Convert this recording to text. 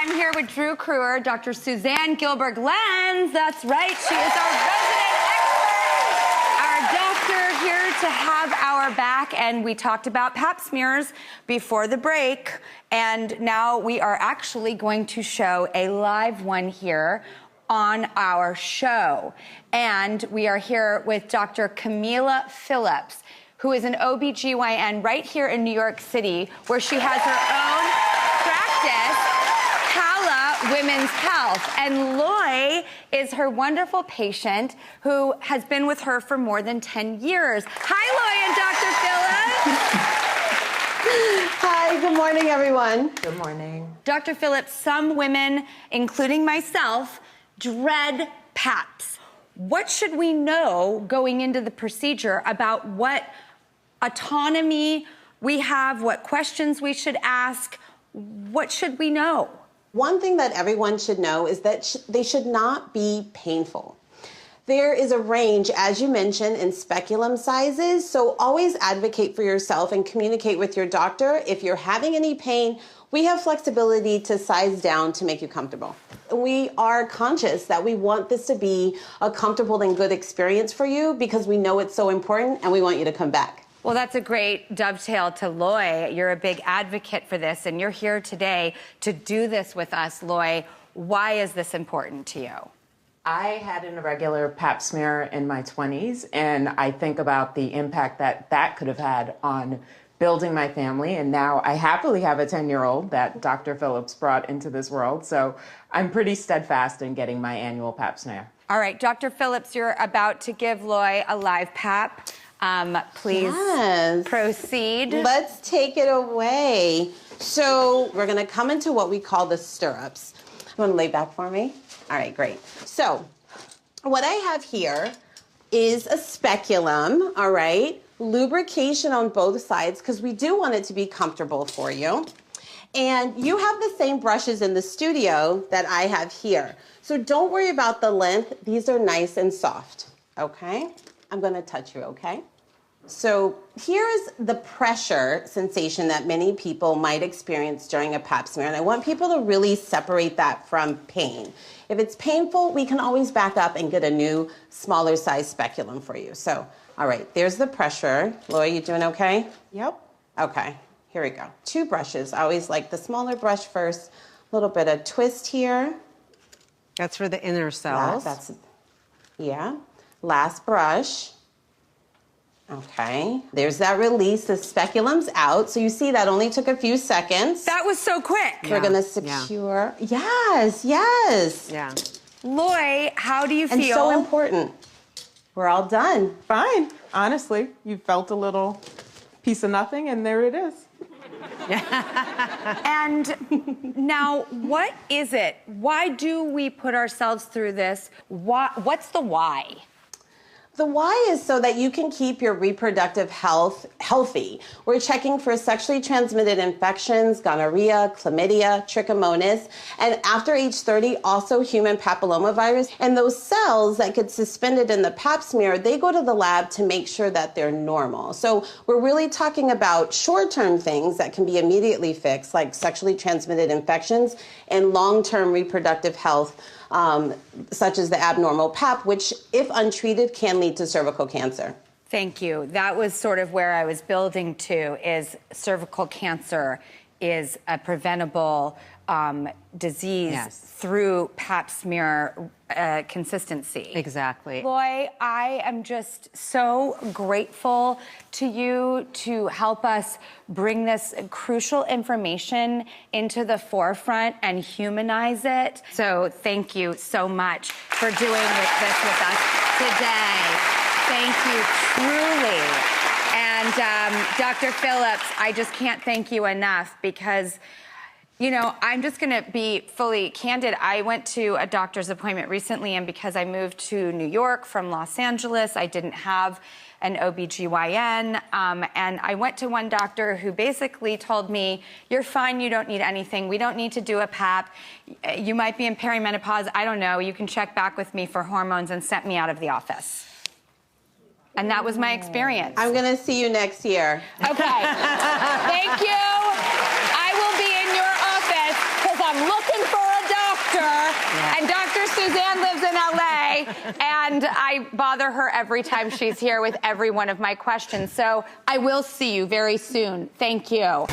I'm here with Drew Crewer, Dr. Suzanne Gilbert-Lenz. That's right, she is our resident expert, our doctor here to have our back. And we talked about pap smears before the break. And now we are actually going to show a live one here on our show. And we are here with Dr. Camila Phillips, who is an OBGYN right here in New York City, where she has her own practice, Kala Women's Health. And Loy is her wonderful patient who has been with her for more than 10 years. Hi, Loy and Dr. Phillips. Hi, good morning, everyone. Good morning. Dr. Phillips, some women, including myself, dread PAPs. What should we know going into the procedure about what autonomy we have, what questions we should ask? What should we know? One thing that everyone should know is that they should not be painful. There is a range, as you mentioned, in speculum sizes, so always advocate for yourself and communicate with your doctor. If you're having any pain, we have flexibility to size down to make you comfortable. We are conscious that we want this to be a comfortable and good experience for you because we know it's so important and we want you to come back. Well, that's a great dovetail to Loy. You're a big advocate for this, and you're here today to do this with us, Loy. Why is this important to you? I had an irregular pap smear in my 20s, and I think about the impact that that could have had on building my family. And now I happily have a 10-year-old that Dr. Phillips brought into this world. So I'm pretty steadfast in getting my annual pap smear. All right, Dr. Phillips, you're about to give Loy a live pap. Please proceed. Let's take it away. So we're gonna come into what we call the stirrups. You wanna lay back for me? All right, great. So what I have here is a speculum, all right? Lubrication on both sides because we do want it to be comfortable for you. And you have the same brushes in the studio that I have here. So don't worry about the length. These are nice and soft, okay? I'm gonna touch you, okay? So here is the pressure sensation that many people might experience during a pap smear, and I want people to really separate that from pain. If it's painful, we can always back up and get a new, smaller size speculum for you. So, all right, there's the pressure. Loy, you doing okay? Yep. Okay, here we go. 2 brushes. I always like the smaller brush first. A little bit of twist here. That's for the inner cells. Yeah. Last brush. Okay, there's that release. The speculum's out. So you see that only took a few seconds. That was so quick. We're gonna secure. Yes, yes. Yeah. Loy, how do you feel? And so important. We're all done. Fine. Honestly, you felt a little piece of nothing, and there it is. And now, what is it? Why do we put ourselves through this? What's the why? The why is so that you can keep your reproductive health healthy. We're checking for sexually transmitted infections, gonorrhea, chlamydia, trichomonas, and after age 30, also human papillomavirus. And those cells that get suspended in the pap smear, they go to the lab to make sure that they're normal. So we're really talking about short-term things that can be immediately fixed, like sexually transmitted infections, and long-term reproductive health, such as the abnormal pap, which, if untreated, can lead to cervical cancer. Thank you. That was sort of where I was building to, is cervical cancer is a preventable disease through pap smear consistency. Exactly. Loy, I am just so grateful to you to help us bring this crucial information into the forefront and humanize it. So thank you so much for doing this with us today. Thank you, truly. And Dr. Phillips, I just can't thank you enough because, you know, I'm just going to be fully candid. I went to a doctor's appointment recently, and because I moved to New York from Los Angeles, I didn't have an OBGYN, and I went to one doctor who basically told me, you're fine, you don't need anything, we don't need to do a PAP, you might be in perimenopause, I don't know, you can check back with me for hormones, and sent me out of the office. And that was my experience. I'm gonna see you next year. Okay, thank you. I will be in your office because I'm looking for Suzanne lives in LA, and I bother her every time she's here with every one of my questions. So I will see you very soon. Thank you.